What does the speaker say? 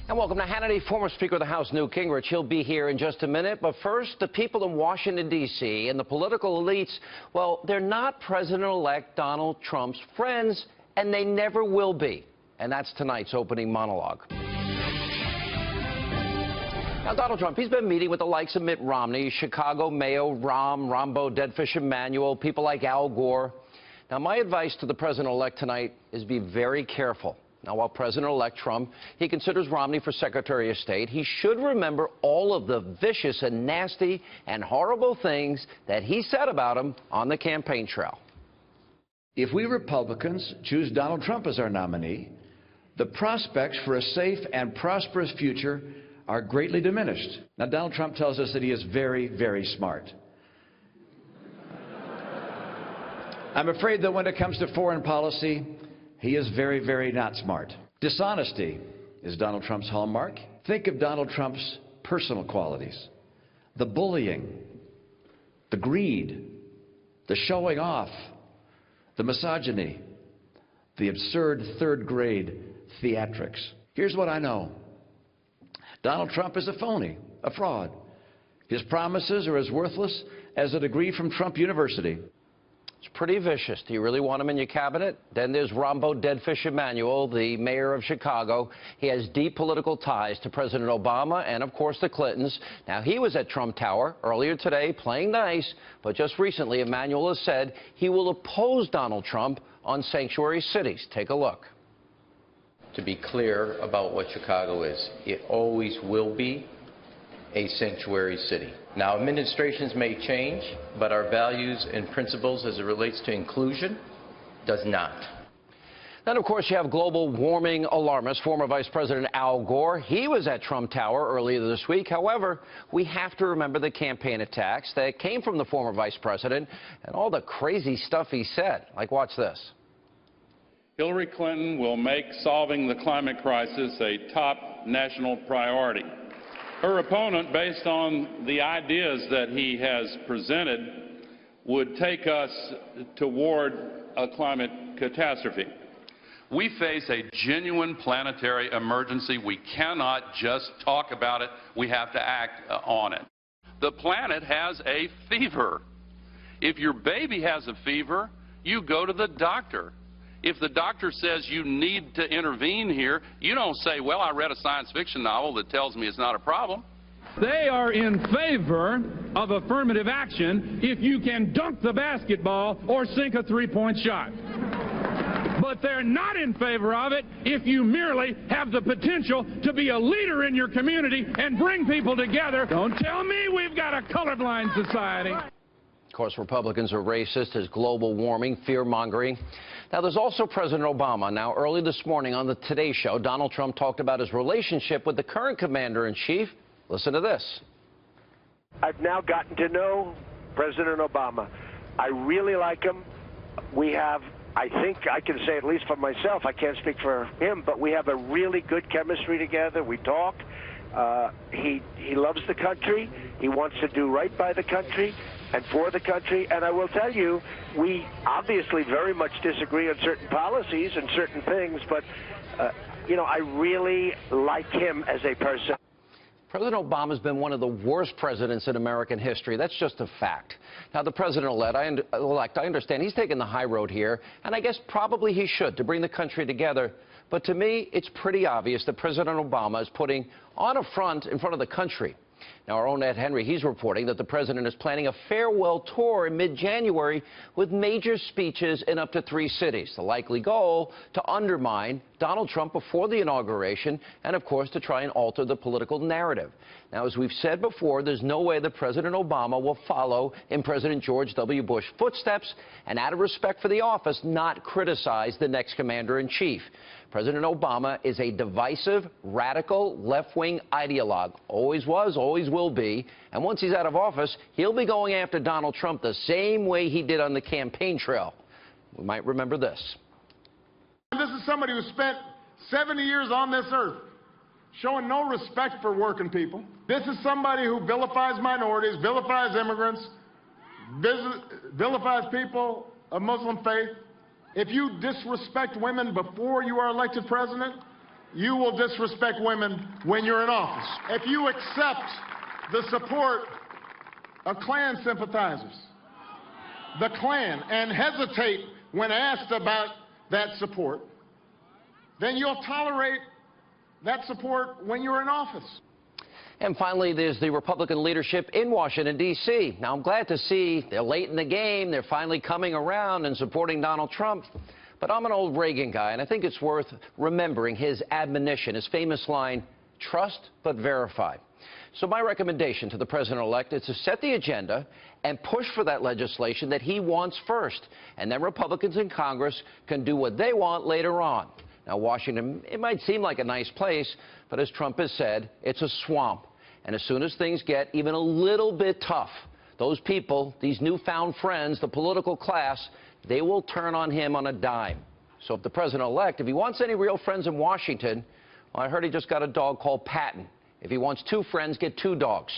And welcome to Hannity. Former Speaker of the House Newt Gingrich. He'll be here in just a minute. But first, the people in Washington, D.C. and the political elites, well, they're not President-elect Donald Trump's friends, and they never will be. And that's tonight's opening monologue. Now, Donald Trump, he's been meeting with the likes of Mitt Romney, Chicago Mayo, Rambo, Deadfish Emanuel, people like Al Gore. Now, my advice to the president-elect tonight is be very careful. Now, while President-elect Trump, he considers Romney for Secretary of State, he should remember all of the vicious and nasty and horrible things that he said about him on the campaign trail. If we Republicans choose Donald Trump as our nominee, the prospects for a safe and prosperous future are greatly diminished. Now, Donald Trump tells us that he is very, very smart. I'm afraid that when it comes to foreign policy, he is very, very not smart. Dishonesty is Donald Trump's hallmark. Think of Donald Trump's personal qualities: the bullying, the greed, the showing off, the misogyny, the absurd third-grade theatrics. Here's what I know. Donald Trump is a phony, a fraud. His promises are as worthless as a degree from Trump University. It's pretty vicious. Do you really want him in your cabinet? Then there's Rambo Deadfish Emanuel, the mayor of Chicago. He has deep political ties to President Obama and, of course, the Clintons. Now, he was at Trump Tower earlier today playing nice, but just recently, Emanuel has said he will oppose Donald Trump on sanctuary cities. Take a look. To be clear about what Chicago is, it always will be a sanctuary city. Now, administrations may change, but our values and principles as it relates to inclusion does not. Then, of course, you have global warming alarmist, former Vice President Al Gore. He was at Trump Tower earlier this week. However, we have to remember the campaign attacks that came from the former vice president and all the crazy stuff he said. Like, watch this. Hillary Clinton will make solving the climate crisis a top national priority. Her opponent, based on the ideas that he has presented, would take us toward a climate catastrophe. We face a genuine planetary emergency. We cannot just talk about it. We have to act on it. The planet has a fever. If your baby has a fever, you go to the doctor. If the doctor says you need to intervene here, you don't say, well, I read a science fiction novel that tells me it's not a problem. They are in favor of affirmative action if you can dunk the basketball or sink a three-point shot. But they're not in favor of it if you merely have the potential to be a leader in your community and bring people together. Don't tell me we've got a colorblind society. Of course, Republicans are racist. There's global warming, fear-mongering. Now, there's also President Obama. Now, early this morning on the Today Show, Donald Trump talked about his relationship with the current commander-in-chief. Listen to this. I've now gotten to know President Obama. I really like him. We have, I think I can say at least for myself, I can't speak for him, but we have a really good chemistry together. We talk. He loves the country. He wants to do right by the country and for the country. And I will tell you, we obviously very much disagree on certain policies and certain things, but, you know, I really like him as a person. President Obama's been one of the worst presidents in American history. That's just a fact. Now, the president-elect, I understand he's taking the high road here, and I guess probably he should, to bring the country together. But to me, it's pretty obvious that President Obama is putting on a front in front of the country. Now, our own Ed Henry, he's reporting that the president is planning a farewell tour in mid-January with major speeches in up to 3 cities. The likely goal, to undermine Donald Trump before the inauguration and, of course, to try and alter the political narrative. Now, as we've said before, there's no way that President Obama will follow in President George W. Bush's footsteps and, out of respect for the office, not criticize the next commander-in-chief. President Obama is a divisive, radical, left-wing ideologue. Always was, always will be. And once he's out of office, he'll be going after Donald Trump the same way he did on the campaign trail. We might remember this. This is somebody who spent 70 years on this earth, showing no respect for working people. This is somebody who vilifies minorities, vilifies immigrants, vilifies people of Muslim faith. If you disrespect women before you are elected president, you will disrespect women when you're in office. If you accept the support of Klan sympathizers, the Klan, and hesitate when asked about that support, then you'll tolerate that support when you're in office. And finally, there's the Republican leadership in Washington, D.C. Now, I'm glad to see they're late in the game. They're finally coming around and supporting Donald Trump. But I'm an old Reagan guy, and I think it's worth remembering his admonition, his famous line, trust but verify. So my recommendation to the president-elect is to set the agenda and push for that legislation that he wants first. And then Republicans in Congress can do what they want later on. Now, Washington, it might seem like a nice place, but as Trump has said, it's a swamp. And as soon as things get even a little bit tough, those people, these newfound friends, the political class, they will turn on him on a dime. So if the president-elect, if he wants any real friends in Washington, well, I heard he just got a dog called Patton. If he wants 2 friends, get 2 dogs.